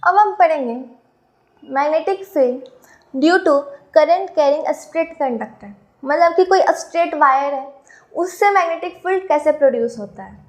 अब हम पढ़ेंगे magnetic field due to current carrying a straight conductor, मतलब कि कोई स्ट्रेट वायर है उससे मैग्नेटिक फील्ड कैसे प्रोड्यूस होता है।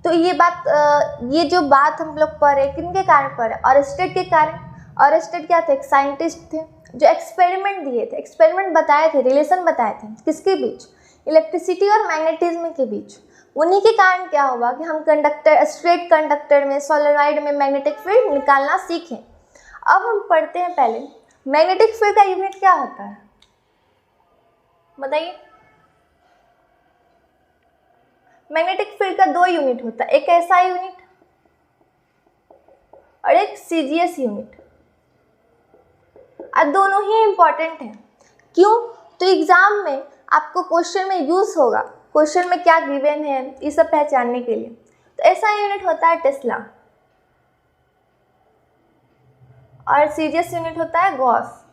तो ये जो बात हम लोग पढ़ रहे किन के कारण पढ़ रहे, ऑरस्टेड के कारण। ऑरस्टेड क्या थे, एक साइंटिस्ट थे जो एक्सपेरिमेंट दिए थे, एक्सपेरिमेंट बताए थे, रिलेशन बताए थे किसके बीच, इलेक्ट्रिसिटी और मैग्नेटिज्म के बीच। उन्हीं के कारण क्या हुआ कि हम कंडक्टर, स्ट्रेट कंडक्टर में, सोलेनॉइड में मैग्नेटिक फील्ड निकालना सीखें। अब हम पढ़ते हैं पहले मैग्नेटिक फील्ड का यूनिट क्या होता है, बताइए। मैग्नेटिक फील्ड का 2 यूनिट होता है, एक ऐसा यूनिट और एक सीजीएस यूनिट। और दोनों ही इंपॉर्टेंट हैं। क्यों? तो एग्जाम में आपको क्वेश्चन में यूज होगा, क्वेश्चन में क्या गिवन है ये सब पहचानने के लिए। तो ऐसा यूनिट होता है टेस्ला और सीजीएस यूनिट होता है गॉस।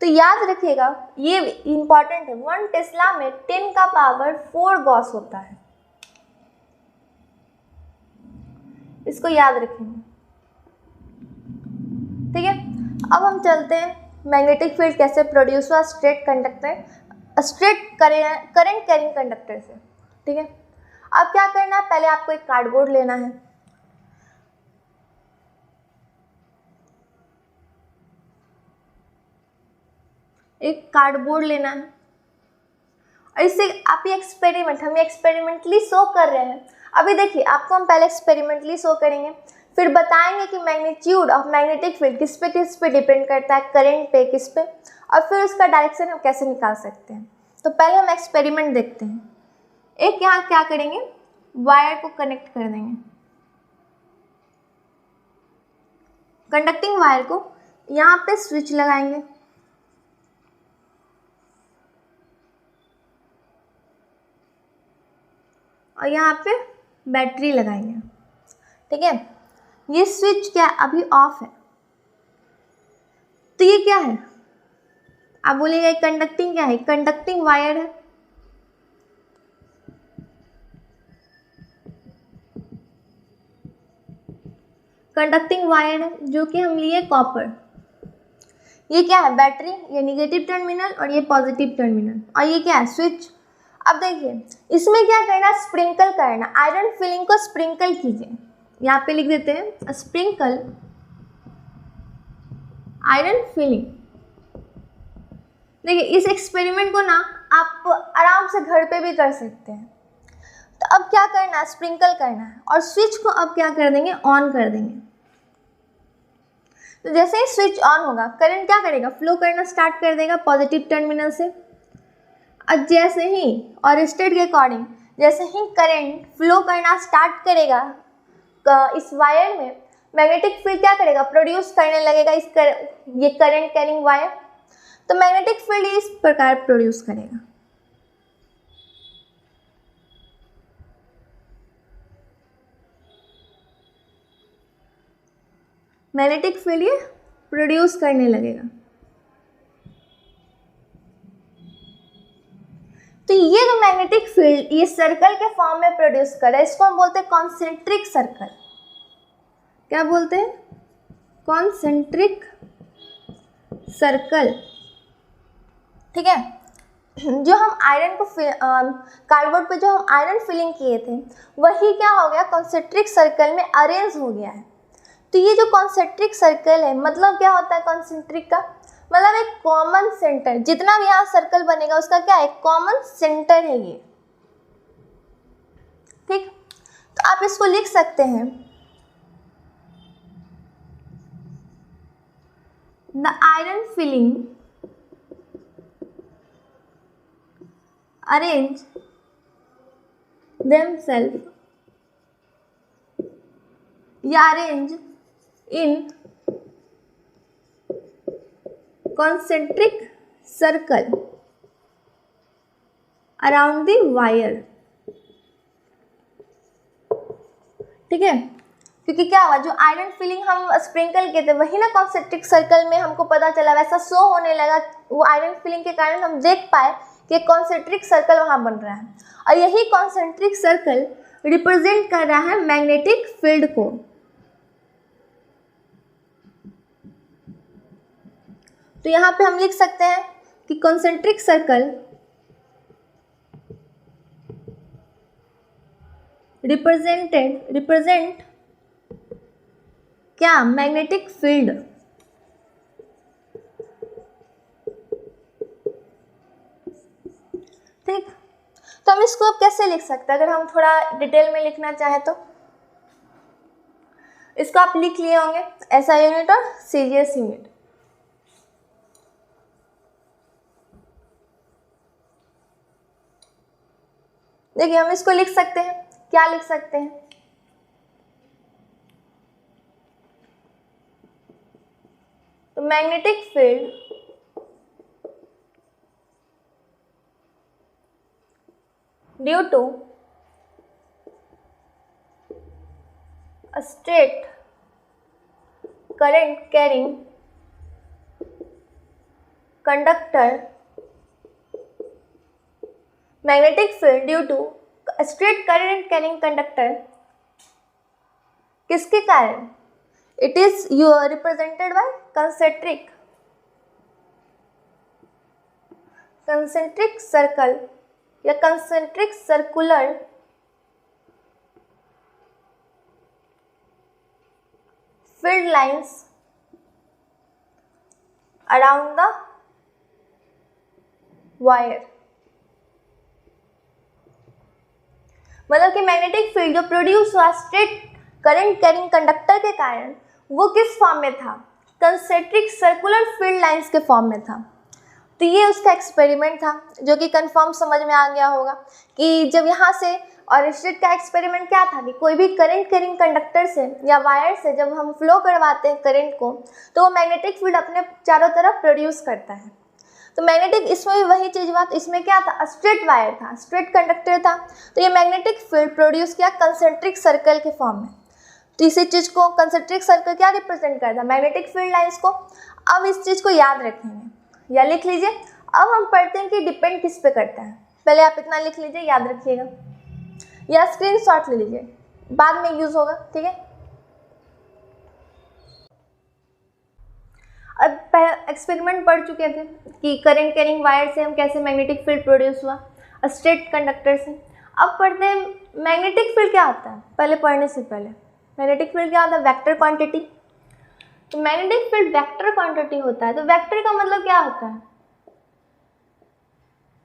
तो याद रखिएगा ये इंपॉर्टेंट है, 1 टेस्ला में 10 का पावर 4 गॉस होता है, इसको याद रखेंगे, ठीक है। अब हम चलते हैं मैग्नेटिक फील्ड कैसे प्रोड्यूस हुआ straight conductor, straight current carrying conductor से, ठीक है। अब क्या करना है, पहले आपको एक कार्डबोर्ड लेना है, एक कार्डबोर्ड लेना है और इससे आप ये एक्सपेरिमेंट, हम ये एक्सपेरिमेंटली शो कर रहे हैं। अभी देखिए आपको हम पहले एक्सपेरिमेंटली शो करेंगे, फिर बताएंगे कि मैग्नीट्यूड ऑफ मैग्नेटिक फील्ड किस पे डिपेंड करता है, करंट पे, किस पे, और फिर उसका डायरेक्शन हम कैसे निकाल सकते हैं। तो पहले हम एक्सपेरिमेंट देखते हैं। एक यहाँ क्या करेंगे, वायर को कनेक्ट कर देंगे, कंडक्टिंग वायर को यहाँ पे स्विच लगाएंगे और यहाँ पे बैटरी लगाएंगे, ठीक है। ये स्विच क्या अभी ऑफ है, तो ये क्या है, आप बोलिएगा कंडक्टिंग क्या है, कंडक्टिंग वायर है। कंडक्टिंग वायर है जो कि हम लिए कॉपर। ये क्या है, बैटरी, ये निगेटिव टर्मिनल और ये पॉजिटिव टर्मिनल, और ये क्या है, स्विच। अब देखिए इसमें क्या करना, स्प्रिंकल करना, आयरन फिलिंग को स्प्रिंकल कीजिए। यहाँ पे लिख देते हैं स्प्रिंकल आयरन फिलिंग। देखिए इस एक्सपेरिमेंट को ना आप आराम से घर पे भी कर सकते हैं। तो अब क्या करना है, स्प्रिंकल करना है और स्विच को अब क्या कर देंगे, ऑन कर देंगे। तो जैसे ही स्विच ऑन होगा करंट क्या करेगा, फ्लो करना स्टार्ट कर देगा पॉजिटिव टर्मिनल से। और जैसे ही ऑरस्टेड के अकॉर्डिंग जैसे ही करंट फ्लो करना स्टार्ट करेगा इस वायर में, मैग्नेटिक फील्ड क्या करेगा, प्रोड्यूस करने लगेगा ये करंट कैरिंग वायर। तो मैग्नेटिक फील्ड इस प्रकार प्रोड्यूस करेगा। मैग्नेटिक फील्ड ये प्रोड्यूस करने लगेगा। तो ये जो मैग्नेटिक फील्ड ये सर्कल के फॉर्म में प्रोड्यूस कर रहा है, इसको हम बोलते हैं कॉन्सेंट्रिक सर्कल। क्या बोलते हैं, कॉन्सेंट्रिक सर्कल, ठीक है। जो हम आयरन को कार्डबोर्ड पे जो हम आयरन फिलिंग किए थे वही क्या हो गया, कॉन्सेंट्रिक सर्कल में अरेंज हो गया है। तो ये जो कॉन्सेंट्रिक सर्कल है, मतलब क्या होता है कॉन्सेंट्रिक का, मतलब एक कॉमन सेंटर, जितना भी यहाँ सर्कल बनेगा उसका क्या है, कॉमन सेंटर है ये, ठीक। तो आप इसको लिख सकते हैं, the iron filling arrange themselves या arrange in concentric circle around the wire, ठीक है। क्योंकि क्या हुआ, जो आयरन फिलिंग हम स्प्रिंकल किए थे वही ना कॉन्सेंट्रिक सर्कल में हमको पता चला, वैसा शो होने लगा। वो आयरन फिलिंग के कारण हम देख पाए कि कॉन्सेंट्रिक सर्कल वहाँ बन रहा है। और यही कॉन्सेंट्रिक सर्कल रिप्रेजेंट कर रहा है मैग्नेटिक फील्ड को। तो यहाँ पे हम लिख सकते हैं कि कॉन्सेंट्रिक सर्कल रिप्रेजेंट क्या, मैग्नेटिक फील्ड। ठीक, तो हम इसको अब कैसे लिख सकते हैं, अगर हम थोड़ा डिटेल में लिखना चाहें तो इसको आप लिख लिए होंगे SI यूनिट और CGS यूनिट। देखिए हम इसको लिख सकते हैं, क्या लिख सकते हैं, तो magnetic field due to a straight current carrying conductor, magnetic field due to a straight current carrying conductor, किसके कारण, it is represented by concentric circle या concentric circular field lines around the wire। मतलब कि magnetic field जो produce हुआ straight current carrying conductor के कारण, वो किस फॉर्म में था, कंसेंट्रिक सर्कुलर फील्ड लाइंस के फॉर्म में था। तो ये उसका एक्सपेरिमेंट था जो कि कंफर्म समझ में आ गया होगा कि जब यहाँ से, और स्ट्रेट का एक्सपेरिमेंट क्या था कि कोई भी करंट कैरिंग कंडक्टर से या वायर से जब हम फ्लो करवाते हैं करंट को, तो वो मैग्नेटिक फील्ड अपने चारों तरफ प्रोड्यूस करता है। तो मैग्नेटिक, इसमें भी वही चीज़ बात, इसमें क्या था, स्ट्रेट वायर था, स्ट्रेट कंडक्टर था, तो ये मैग्नेटिक फील्ड प्रोड्यूस किया कंसेंट्रिक सर्कल के फॉर्म में। तो इसी चीज़ को कंसेंट्रिक सर्कल क्या रिप्रेजेंट करता है, मैग्नेटिक फील्ड लाइंस को। अब इस चीज़ को याद रखेंगे या लिख लीजिए। अब हम पढ़ते हैं कि डिपेंड किस पे करता है। पहले आप इतना लिख लीजिए, याद रखिएगा, या स्क्रीनशॉट ले लीजिए, बाद में यूज होगा, ठीक है। अब एक्सपेरिमेंट पढ़ चुके थे कि करंट कैरिंग वायर से हम कैसे मैग्नेटिक फील्ड प्रोड्यूस हुआ स्ट्रेट कंडक्टर से। अब पढ़ते हैं मैग्नेटिक फील्ड क्या होता है। पहले पढ़ने से पहले मैग्नेटिक फील्ड क्या होता है, वेक्टर क्वांटिटी। तो मैग्नेटिक फील्ड वेक्टर क्वांटिटी होता है। तो वेक्टर का मतलब क्या होता है,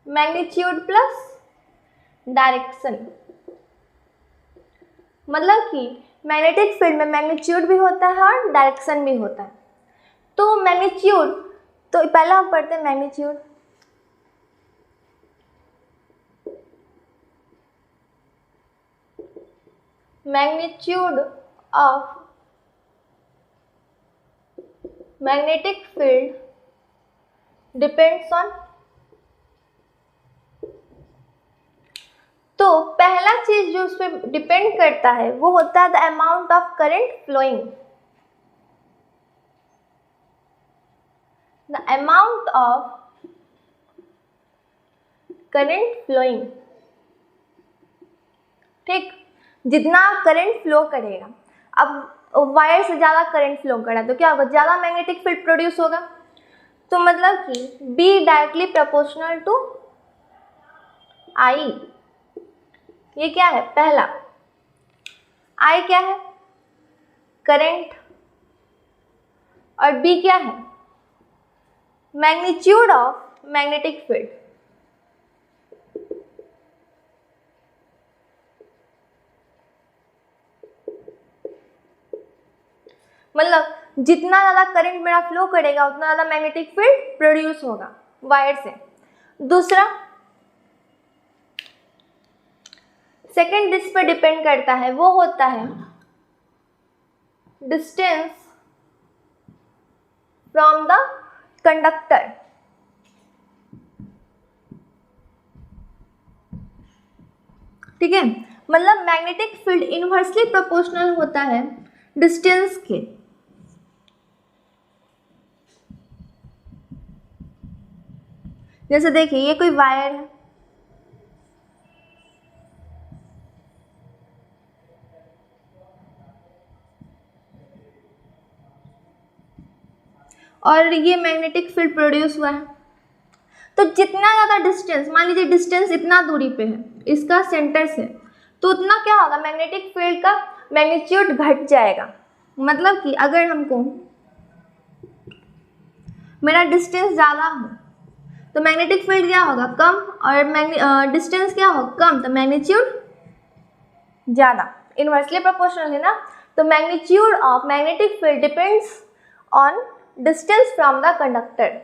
मैग्नीट्यूड प्लस डायरेक्शन। मतलब कि मैग्नेटिक फील्ड में मैग्नीट्यूड भी होता है और डायरेक्शन भी होता है। तो मैग्नीट्यूड, तो पहला हम पढ़ते हैं magnitude. Magnitude of magnetic field depends on, तो पहला चीज जो उस पर डिपेंड करता है वो होता है the amount of current flowing. The amount of current flowing, ठीक, जितना करंट फ्लो करेगा। अब वायर से ज़्यादा करंट फ्लो करा तो क्या होगा, ज़्यादा मैग्नेटिक फील्ड प्रोड्यूस होगा। तो मतलब कि बी डायरेक्टली प्रोपोर्शनल टू आई। ये क्या है, पहला आई क्या है, करंट, और बी क्या है, मैग्नीट्यूड ऑफ मैग्नेटिक फील्ड। मतलब जितना ज़्यादा करंट मेरा फ्लो करेगा उतना ज़्यादा मैग्नेटिक फील्ड प्रोड्यूस होगा वायर से। दूसरा, सेकेंड जिस पर डिपेंड करता है वो होता है डिस्टेंस फ्रॉम द कंडक्टर। ठीक है, मतलब मैग्नेटिक फील्ड इनवर्सली प्रोपोर्शनल होता है डिस्टेंस के। जैसे देखिए ये कोई वायर है, और ये मैग्नेटिक फील्ड प्रोड्यूस हुआ है। तो जितना ज़्यादा डिस्टेंस, मान लीजिए डिस्टेंस इतना दूरी पे है इसका सेंटर से, तो उतना क्या होगा, मैग्नेटिक फील्ड का मैग्नीट्यूड घट जाएगा। मतलब कि अगर हमको मेरा डिस्टेंस ज़्यादा हो तो मैग्नेटिक फील्ड क्या होगा, कम, और डिस्टेंस क्या होगा, कम, तो मैग्नीट्यूड ज़्यादा। इन्वर्सली प्रोपोर्शनल है ना। तो magnitude of magnetic field depends on distance from the conductor.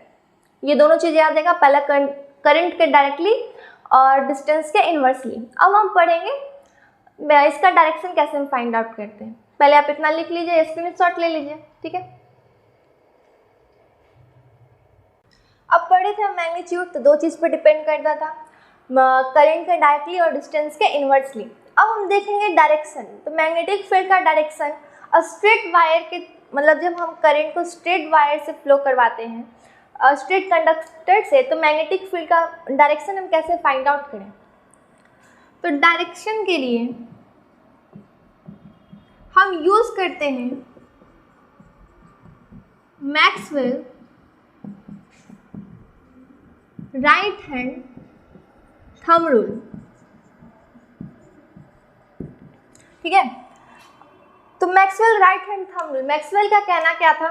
ये दोनों चीज़ें याद रखिएगा, पहला करंट के डायरेक्टली और डिस्टेंस के इन्वर्सली। अब हम पढ़ेंगे इसका डायरेक्शन कैसे हम फाइंड आउट करते हैं। पहले आप इतना लिख लीजिए, स्क्रीनशॉट ले लीजिए, ठीक है। अब पढ़े थे मैग्नीट्यूड, तो दो चीज़ पर डिपेंड करता था, करंट के डायरेक्टली और डिस्टेंस के इन्वर्सली। अब हम देखेंगे डायरेक्शन। तो मैग्नेटिक फील्ड का डायरेक्शन स्ट्रेट वायर के, मतलब जब हम करंट को स्ट्रेट वायर से फ्लो करवाते हैं स्ट्रेट कंडक्टर से, तो मैग्नेटिक फील्ड का डायरेक्शन हम कैसे फाइंड आउट करें। तो डायरेक्शन के लिए हम यूज़ करते हैं Maxwell right hand thumb rule, ठीक है। तो Maxwell right hand thumb rule, Maxwell का कहना क्या था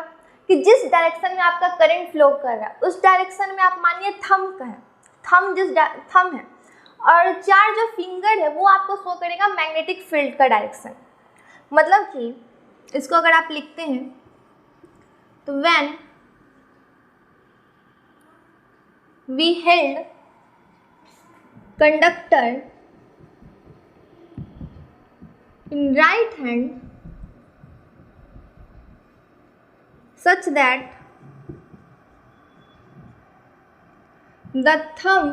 कि जिस डायरेक्शन में आपका करंट फ्लो कर रहा है उस डायरेक्शन में आप मानिए थंब का है, थंब है, और चार जो फिंगर है वो आपको शो करेगा मैग्नेटिक फील्ड का डायरेक्शन। मतलब कि इसको अगर आप लिखते हैं तो when we held conductor in right hand such that the thumb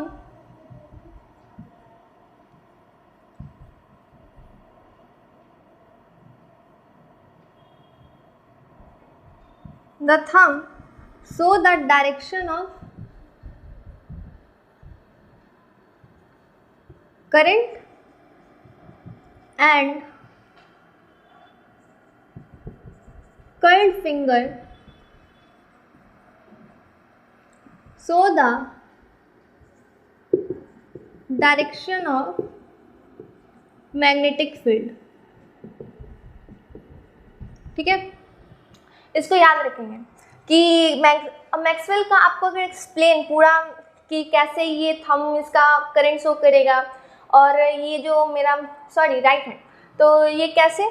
show the direction of current and curled finger show the direction of magnetic field, ठीक है। इसको याद रखेंगे कि मैक्सवेल का आपको अगर एक्सप्लेन पूरा कि कैसे ये थंब इसका करंट शो करेगा और ये जो मेरा राइट हैंड, तो ये कैसे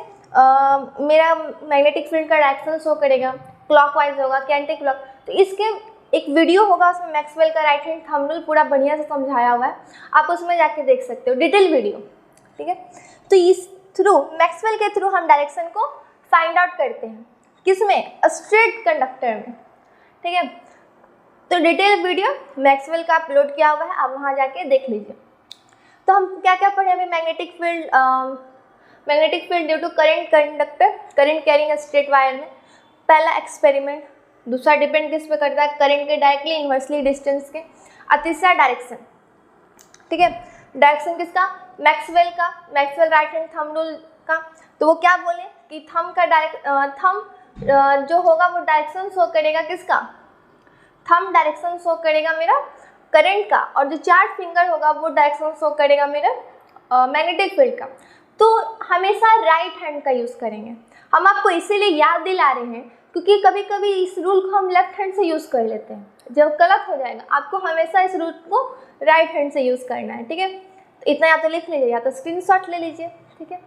मेरा मैग्नेटिक फील्ड का डायरेक्शन शो करेगा, क्लॉकवाइज होगा कि एंटी क्लॉक, तो इसके एक वीडियो होगा उसमें मैक्सवेल का राइट हैंड थंब रूल पूरा बढ़िया से समझाया हुआ है, आप उसमें जाके देख सकते हो, डिटेल वीडियो, ठीक है। तो इस थ्रू मैक्सवेल के थ्रू हम डायरेक्शन को फाइंड आउट करते हैं, किसमें, स्ट्रेट कंडक्टर में, ठीक है। तो डिटेल वीडियो मैक्सवेल का अपलोड किया हुआ है, आप वहाँ जाके देख लीजिए। तो हम क्या क्या पढ़े अभी, magnetic field due to current conductor, current carrying straight wire में, पहला एक्सपेरिमेंट, दूसरा डिपेंड किस पे करता है, करंट के डायरेक्टली इन्वर्सली डिस्टेंस के, और तीसरा डायरेक्शन, ठीक है। डायरेक्शन किसका, मैक्सवेल का, Maxwell right hand thumb rule का। तो वो क्या बोले कि थंब का थंब जो होगा वो डायरेक्शन शो करेगा, किसका, थंब डायरेक्शन शो करेगा मेरा करंट का, और जो चार फिंगर होगा वो डायरेक्शन शो करेगा मेरा मैग्नेटिक फील्ड का। तो हमेशा राइट हैंड का यूज़ करेंगे। हम आपको इसीलिए याद दिला रहे हैं क्योंकि कभी कभी इस रूल को हम लेफ्ट हैंड से यूज़ कर लेते हैं, जब गलत हो जाएगा। आपको हमेशा इस रूल को राइट हैंड से यूज़ करना है, ठीक है। तो इतना या तो लिख लीजिए या तो स्क्रीनशॉट ले लीजिए, ठीक है।